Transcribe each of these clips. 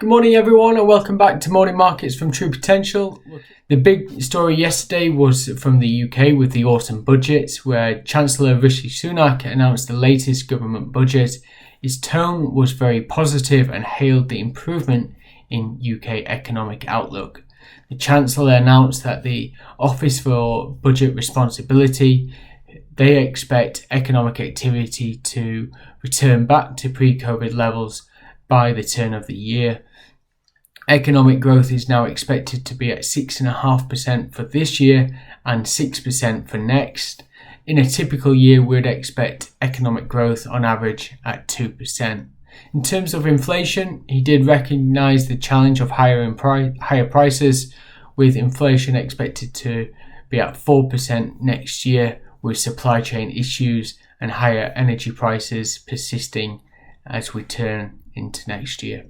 Good morning everyone and welcome back to Morning Markets from True Potential. The big story yesterday was from the UK with the autumn budget, where Chancellor Rishi Sunak announced the latest government budget. His tone was very positive and hailed the improvement in UK economic outlook. The Chancellor announced that the Office for Budget Responsibility, they expect economic activity to return back to pre-COVID levels by the turn of the year. Economic growth is now expected to be at 6.5% for this year and 6% for next. In a typical year, we'd expect economic growth on average at 2%. In terms of inflation, he did recognise the challenge of higher prices, with inflation expected to be at 4% next year, with supply chain issues and higher energy prices persisting as we turn into next year.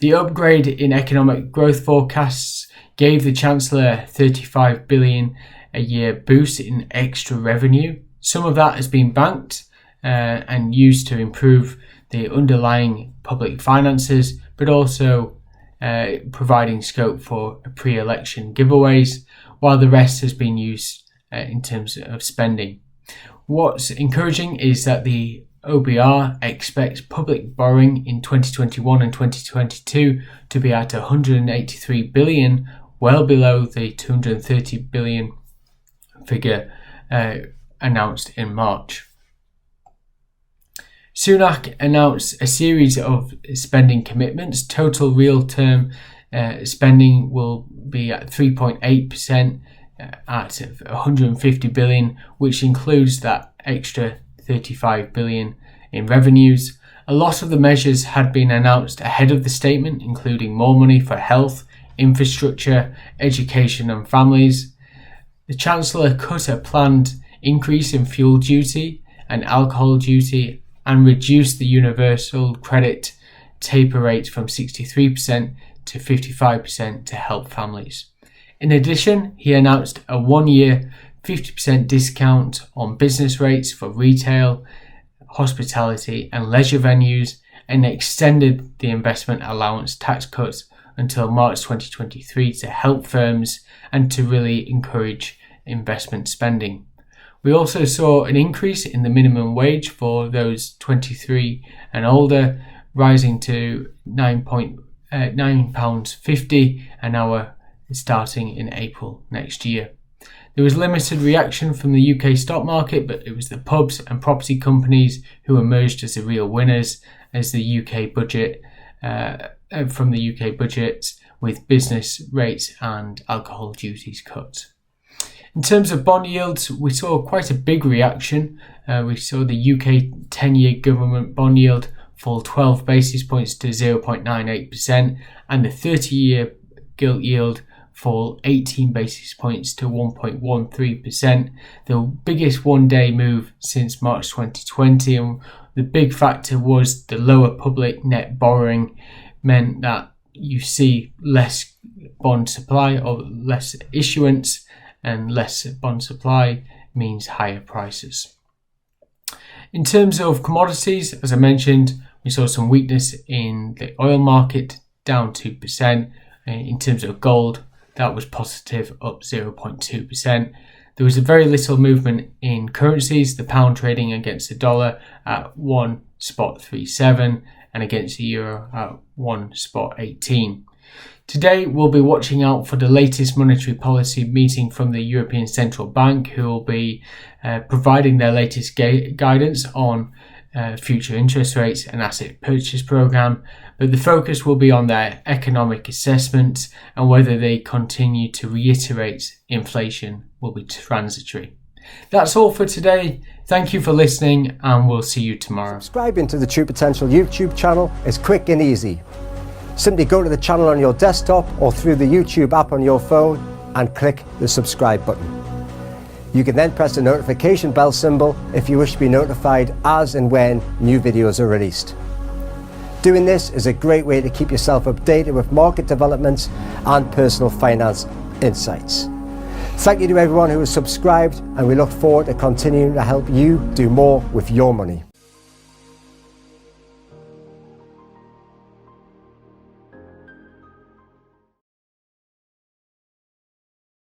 The upgrade in economic growth forecasts gave the Chancellor $35 billion a year boost in extra revenue. Some of that has been banked and used to improve the underlying public finances, but also providing scope for pre-election giveaways, while the rest has been used in terms of spending. What's encouraging is that the OBR expects public borrowing in 2021 and 2022 to be at $183 billion, well below the $230 billion figure announced in March. Sunak announced a series of spending commitments. Total real-term spending will be at 3.8% at $150 billion, which includes that extra $35 billion in revenues. A lot of the measures had been announced ahead of the statement, including more money for health, infrastructure, education and families. The Chancellor cut a planned increase in fuel duty and alcohol duty and reduced the universal credit taper rate from 63% to 55% to help families. In addition, he announced a one-year 50% discount on business rates for retail, hospitality and leisure venues, and extended the investment allowance tax cuts until March 2023 to help firms and to really encourage investment spending. We also saw an increase in the minimum wage for those 23 and older, rising to £9.50 an hour starting in April next year. There was limited reaction from the UK stock market, but it was the pubs and property companies who emerged as the real winners as the UK budget from the UK budget, with business rates and alcohol duties cut. In terms of bond yields, we saw quite a big reaction. We saw the UK 10-year government bond yield fall 12 basis points to 0.98% and the 30-year gilt yield fall 18 basis points to 1.13%, the biggest one-day move since March 2020. And the big factor was the lower public net borrowing meant that you see less bond supply or less issuance, and less bond supply means higher prices. In terms of commodities, as I mentioned, we saw some weakness in the oil market, down 2%. In terms of gold, that was positive, up 0.2%. There was a very little movement in currencies, the pound trading against the dollar at 1.37 and against the euro at 1.18. Today, we'll be watching out for the latest monetary policy meeting from the European Central Bank, who will be providing their latest guidance on future interest rates and asset purchase program. But the focus will be on their economic assessment and whether they continue to reiterate inflation will be transitory. That's all for today. Thank you for listening, and we'll see you tomorrow. Subscribing to the True Potential YouTube channel is quick and easy. Simply go to the channel on your desktop or through the YouTube app on your phone and click the subscribe button. You can then press the notification bell symbol if you wish to be notified as and when new videos are released. Doing this is a great way to keep yourself updated with market developments and personal finance insights. Thank you to everyone who has subscribed, and we look forward to continuing to help you do more with your money.